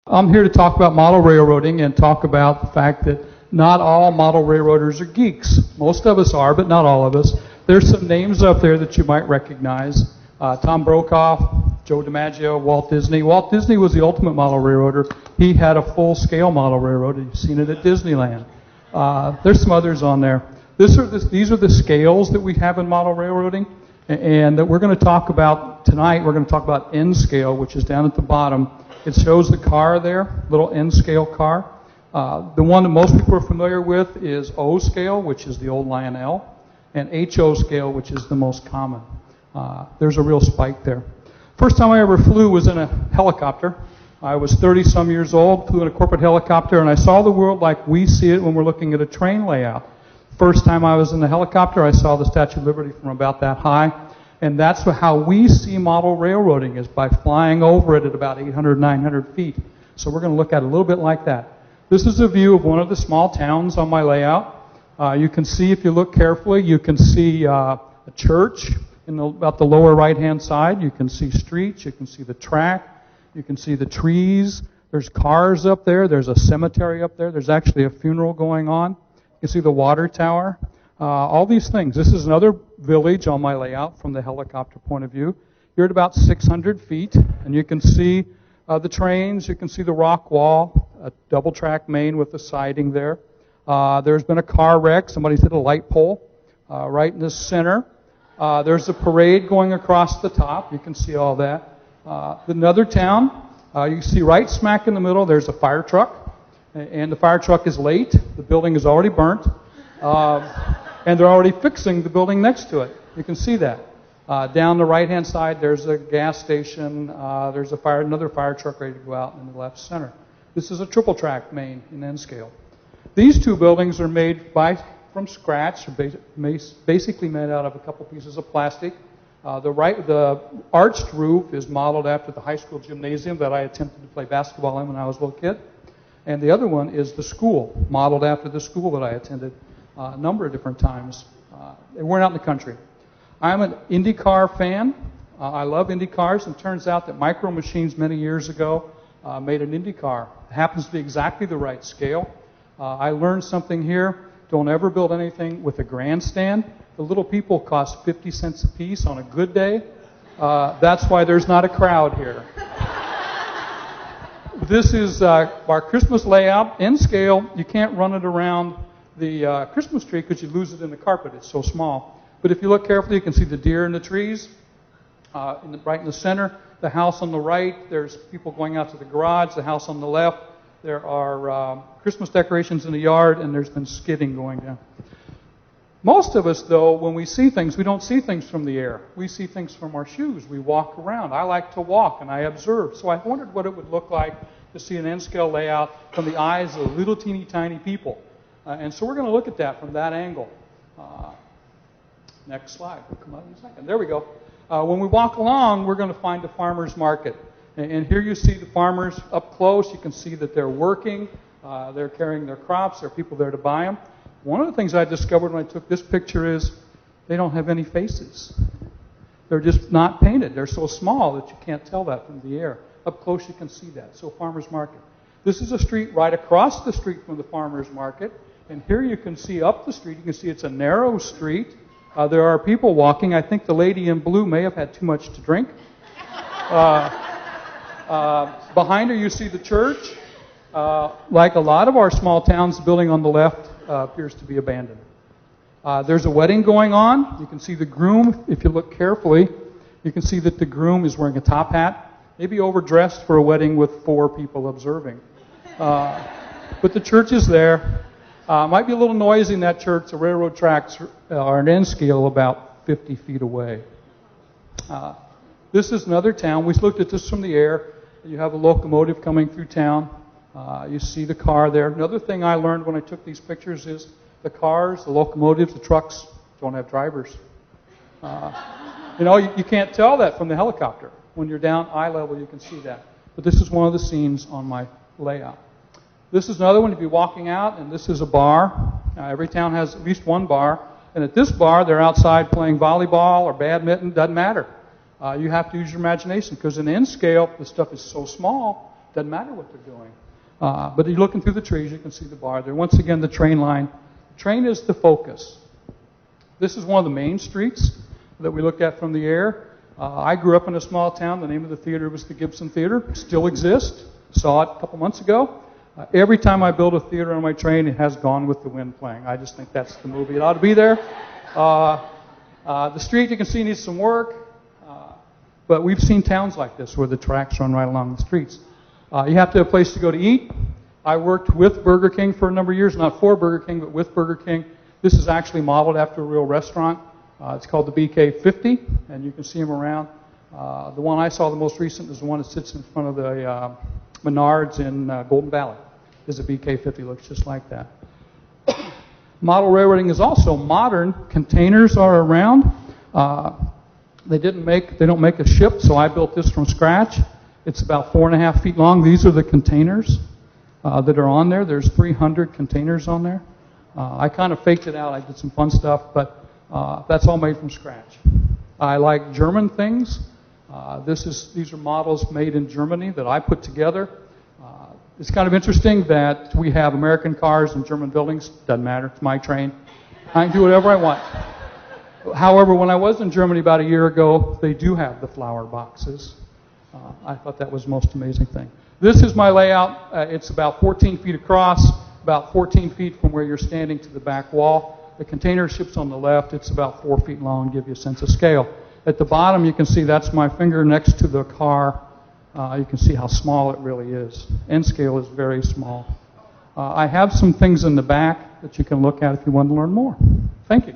I'm here to talk about model railroading and talk about the fact that not all model railroaders are geeks. Most of us are, but not all of us. There's some names up there that you might recognize. Tom Brokaw, Joe DiMaggio, Walt Disney. Walt Disney was the ultimate model railroader. He had a full-scale model railroad. You've seen it at Disneyland. There's some others on there. These are the scales that we have in model railroading, and that we're going to talk about tonight. We're going to talk about N scale, which is down at the bottom. It shows the car there, little N scale car. The one that most people are familiar with is O scale, which is the old Lionel, and HO scale, which is the most common. There's a real spike there. First time I ever flew was in a helicopter. I was 30-some years old, flew in a corporate helicopter, and I saw the world like we see it when we're looking at a train layout. First time I was in the helicopter, I saw the Statue of Liberty from about that high, and that's how we see model railroading, is by flying over it at about 800, 900 feet. So we're going to look at it a little bit like that. This is a view of one of the small towns on my layout. You can see, if you look carefully, you can see a church about the lower right-hand side. You can see streets. You can see the track. You can see the trees. There's cars up there. There's a cemetery up there. There's actually a funeral going on. You can see the water tower. All these things. This is another village on my layout from the helicopter point of view. You're at about 600 feet, and you can see the trains. You can see the rock wall, a double-track main with the siding there. There's been a car wreck. Somebody's hit a light pole right in the center. There's a parade going across the top. You can see all that. Another town, you can see right smack in the middle, there's a fire truck. And the fire truck is late. The building is already burnt. And they're already fixing the building next to it. You can see that. Down the right-hand side, there's a gas station. There's another fire truck ready to go out in the left center. This is a triple-track main in N scale. These two buildings are made from scratch, basically made out of a couple pieces of plastic. The arched roof is modeled after the high school gymnasium that I attempted to play basketball in when I was a little kid. And the other one is the school, modeled after the school that I attended a number of different times. They weren't out in the country. I'm an IndyCar fan. I love Indy cars, and it turns out that Micro Machines many years ago made an Indy car. It happens to be exactly the right scale. I learned something here. Don't ever build anything with a grandstand. The little people cost 50 cents a piece on a good day. That's why there's not a crowd here. This is our Christmas layout. N scale, you can't run it around the Christmas tree because you lose it in the carpet. It's so small. But if you look carefully, you can see the deer in the trees. Right in the center, the house on the right, there's people going out to the garage. The house on the left, there are Christmas decorations in the yard, and there's been skidding going down. Most of us, though, when we see things, we don't see things from the air. We see things from our shoes. We walk around. I like to walk, and I observe. So I wondered what it would look like to see an N-scale layout from the eyes of little teeny tiny people. And so we're going to look at that from that angle. Next slide. We'll come out in a second. There we go. When we walk along, we're going to find a farmer's market. And here you see the farmers up close. You can see that they're working. They're carrying their crops. There are people there to buy them. One of the things I discovered when I took this picture is they don't have any faces. They're just not painted. They're so small that you can't tell that from the air. Up close you can see that. So farmer's market. This is a street right across the street from the farmer's market. And here you can see up the street, you can see it's a narrow street. There are people walking. I think the lady in blue may have had too much to drink. Behind her you see the church. Like a lot of our small towns, the building on the left appears to be abandoned. There's a wedding going on. You can see the groom. If you look carefully, you can see that the groom is wearing a top hat, maybe overdressed for a wedding with 4 people observing. But the church is there. Might be a little noisy in that church. The railroad tracks are an N scale about 50 feet away. This is another town. We looked at this from the air. You have a locomotive coming through town. You see the car there. Another thing I learned when I took these pictures is the cars, the locomotives, the trucks don't have drivers. You can't tell that from the helicopter. When you're down eye level, you can see that. But this is one of the scenes on my layout. This is another one. You'd be walking out, and this is a bar. Every town has at least one bar. And at this bar, they're outside playing volleyball or badminton. Doesn't matter. You have to use your imagination because in N scale, the stuff is so small Doesn't matter what they're doing. But you're looking through the trees, you can see the bar there. Once again, the train line. Train is the focus. This is one of the main streets that we look at from the air. I grew up in a small town. The name of the theater was the Gibson Theater. It still exists. Saw it a couple months ago. Every time I build a theater on my train, it has Gone with the Wind playing. I just think that's the movie. It ought to be there. The street, you can see, needs some work. But we've seen towns like this where the tracks run right along the streets. You have to have a place to go to eat. I worked with Burger King for a number of years, not for Burger King, but with Burger King. This is actually modeled after a real restaurant. It's called the BK50, and you can see them around. The one I saw the most recent is the one that sits in front of the Menards in Golden Valley. Is a BK50, looks just like that. Model railroading is also modern. Containers are around. They don't make a ship, so I built this from scratch. It's about 4.5 feet long. These are the containers that are on there. There's 300 containers on there. I kind of faked it out. I did some fun stuff, but that's all made from scratch. I like German things. These are models made in Germany that I put together. It's kind of interesting that we have American cars in German buildings. Doesn't matter. It's my train. I can do whatever I want. However, when I was in Germany about a year ago, they do have the flower boxes. I thought that was the most amazing thing. This is my layout. It's about 14 feet across, about 14 feet from where you're standing to the back wall. The container ship's on the left. It's about 4 feet long, give you a sense of scale. At the bottom, you can see that's my finger next to the car. You can see how small it really is. End scale is very small. I have some things in the back that you can look at if you want to learn more. Thank you.